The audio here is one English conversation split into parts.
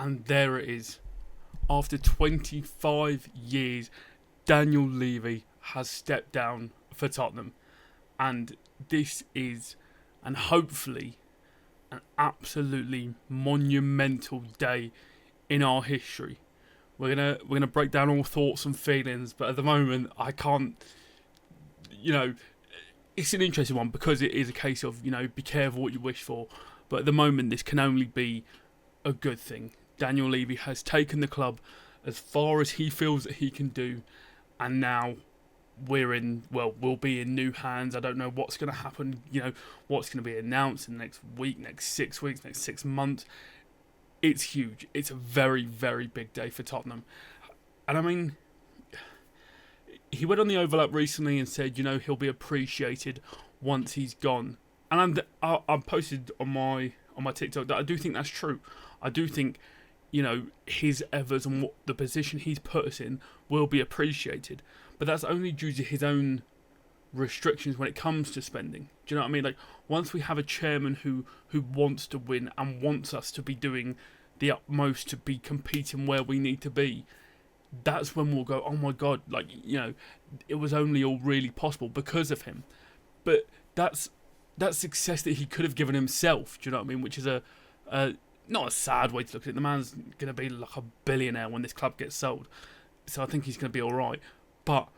And there it is. After 25 years, Daniel Levy has stepped down for Tottenham. And this is, and hopefully, an absolutely monumental day in our history. We're gonna break down all thoughts and feelings, but at the moment I can't. It's an interesting one because it is a case of be careful what you wish for. But at the moment, this can only be a good thing. Daniel Levy has taken the club as far as he feels that he can do, and now we'll be in new hands. I don't know what's going to happen, what's going to be announced in the next week, next 6 weeks, next 6 months. It's huge. It's a very, very big day for Tottenham. And I mean, he went on the overlap recently and said, he'll be appreciated once he's gone. And I posted on my TikTok that I do think that's true. I do think, his efforts and what the position he's put us in will be appreciated. But that's only due to his own restrictions when it comes to spending. Do you know what I mean? Like, once we have a chairman who wants to win and wants us to be doing the utmost to be competing where we need to be, that's when we'll go, oh my God, it was only all really possible because of him. But that's success that he could have given himself, do you know what I mean? Which is a not a sad way to look at it. The man's going to be like a billionaire when this club gets sold. So I think he's going to be all right. But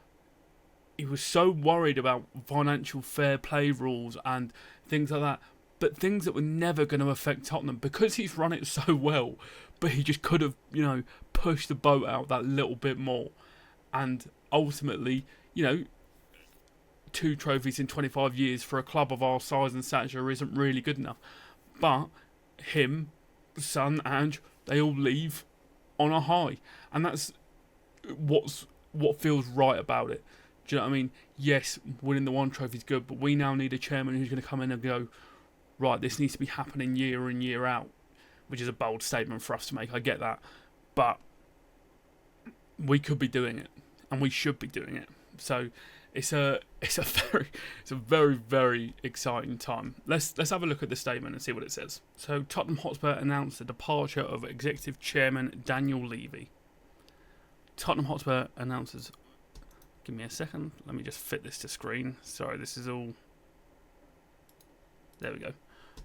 he was so worried about financial fair play rules and things like that. But things that were never going to affect Tottenham because he's run it so well. But he just could have, pushed the boat out that little bit more. And ultimately, 2 trophies in 25 years for a club of our size and stature isn't really good enough. But him, Son, Ange, they all leave on a high. And that's what feels right about it. Do you know what I mean? Yes, winning the 1 trophy is good, but we now need a chairman who's going to come in and go, right, this needs to be happening year in, year out, which is a bold statement for us to make, I get that. But we could be doing it, and we should be doing it. So it's a very, very exciting time. Let's have a look at the statement and see what it says. So Tottenham Hotspur announced the departure of Executive Chairman Daniel Levy. Tottenham Hotspur announces... Give me a second. Let me just fit this to screen. Sorry, this is all... There we go.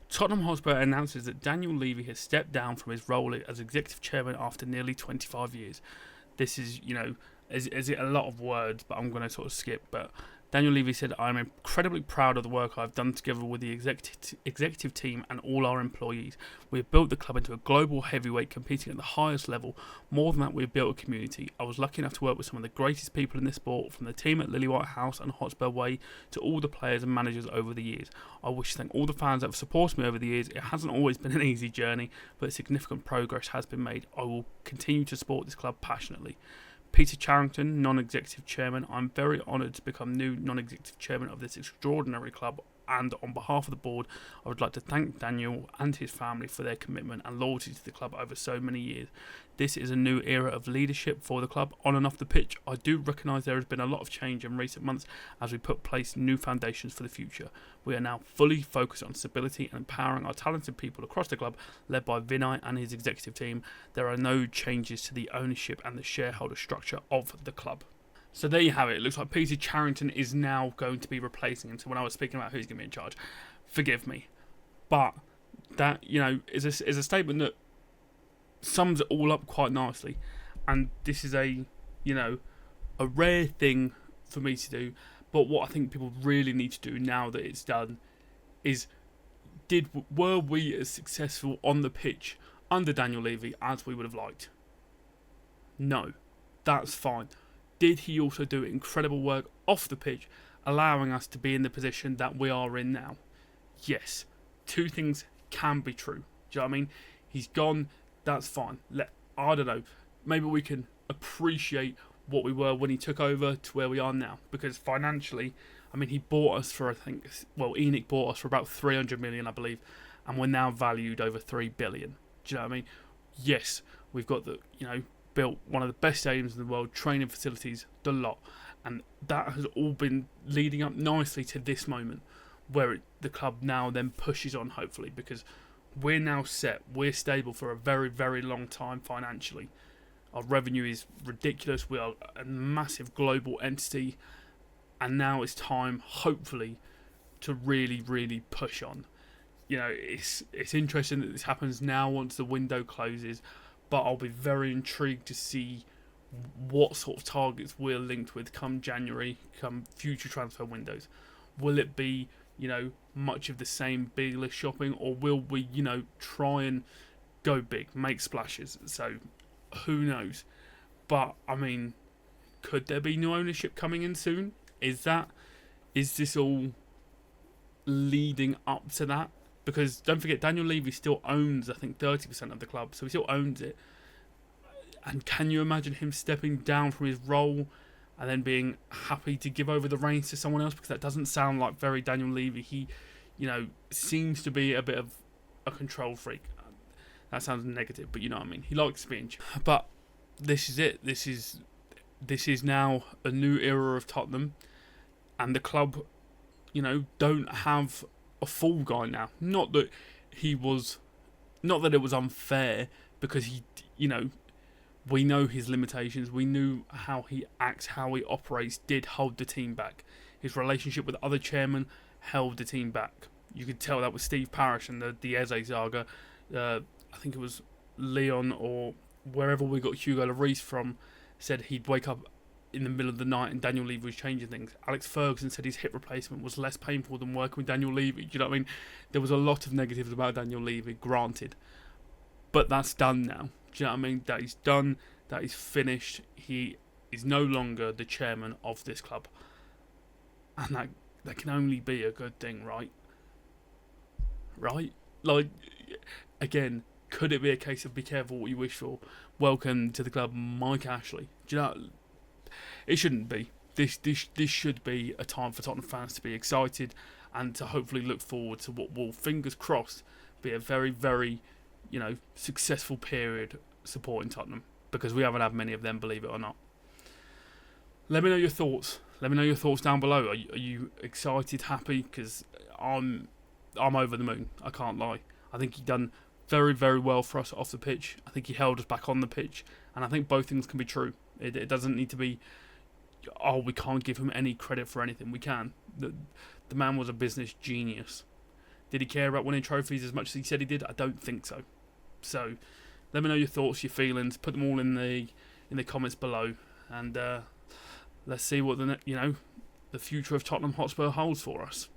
Tottenham Hotspur announces that Daniel Levy has stepped down from his role as Executive Chairman after nearly 25 years. This is, is it a lot of words, but I'm going to sort of skip. But Daniel Levy said, I'm incredibly proud of the work I've done together with the executive team and all our employees. We have built the club into a global heavyweight competing at the highest level. More than that, we have built a community. I was lucky enough to work with some of the greatest people in this sport, from the team at Lily White House and Hotspur Way to all the players and managers over the years. I wish to thank all the fans that have supported me over the years. It hasn't always been an easy journey, but significant progress has been made. I will continue to support this club passionately. Peter Charrington, non-executive chairman. I'm very honoured to become new non-executive chairman of this extraordinary club, and on behalf of the board, I would like to thank Daniel and his family for their commitment and loyalty to the club over so many years. This is a new era of leadership for the club on and off the pitch. I do recognise there has been a lot of change in recent months as we put place new foundations for the future. We are now fully focused on stability and empowering our talented people across the club, led by Vinay and his executive team. There are no changes to the ownership and the shareholder structure of the club. So there you have it. It looks like Peter Charrington is now going to be replacing him. So when I was speaking about who's going to be in charge, forgive me. But that, is a statement that sums it all up quite nicely. And this is a rare thing for me to do. But what I think people really need to do now that it's done is, were we as successful on the pitch under Daniel Levy as we would have liked? No. That's fine. Did he also do incredible work off the pitch, allowing us to be in the position that we are in now? Yes. 2 things can be true. Do you know what I mean? He's gone, that's fine. I don't know. Maybe we can appreciate what we were when he took over to where we are now. Because financially, he bought us for, ENIC bought us for about 300 million, I believe. And we're now valued over 3 billion. Do you know what I mean? Yes, we've got built one of the best stadiums in the world, training facilities, the lot, and that has all been leading up nicely to this moment where the club now then pushes on, hopefully, because we're now set. We're stable for a very, very long time financially. Our revenue is ridiculous. We are a massive global entity, and now it's time, hopefully, to really, really push on. It's interesting that this happens now once the window closes, but I'll be very intrigued to see what sort of targets we're linked with come January, come future transfer windows. Will it be, much of the same big list shopping, or will we, try and go big, make splashes? So, who knows? But, I mean, could there be new ownership coming in soon? Is this all leading up to that? Because don't forget, Daniel Levy still owns, I think, 30% of the club, so he still owns it. And can you imagine him stepping down from his role and then being happy to give over the reins to someone else? Because that doesn't sound like very Daniel Levy. He, seems to be a bit of a control freak. That sounds negative, but you know what I mean. He likes to be in charge. But this is it. This is now a new era of Tottenham, and the club, don't have a fall guy now. Not that it was unfair, because he, we know his limitations. We knew how he acts, how he operates, did hold the team back. His relationship with other chairmen held the team back. You could tell that with Steve Parish and the Eze saga. I think it was Leon or wherever we got Hugo Lloris from, said he'd wake up in the middle of the night and Daniel Levy was changing things. Alex Ferguson said his hip replacement was less painful than working with Daniel Levy. Do you know what I mean? There was a lot of negatives about Daniel Levy, granted. But that's done now. Do you know what I mean? That is done. That is finished. He is no longer the chairman of this club. And that can only be a good thing, right? Right? Like, again, could it be a case of be careful what you wish for? Welcome to the club, Mike Ashley. Do you know, it shouldn't be. This should be a time for Tottenham fans to be excited and to hopefully look forward to what will, fingers crossed, be a very, very, successful period supporting Tottenham, because we haven't had many of them, believe it or not. Let me know your thoughts. Let me know your thoughts down below. Are you excited, happy? Because I'm over the moon. I can't lie. I think he done very, very well for us off the pitch. I think he held us back on the pitch, and I think both things can be true. It doesn't need to be, we can't give him any credit for anything. We can. The man was a business genius. Did he care about winning trophies as much as he said he did? I don't think so. So, let me know your thoughts, your feelings. Put them all in the comments below, and let's see what the future of Tottenham Hotspur holds for us.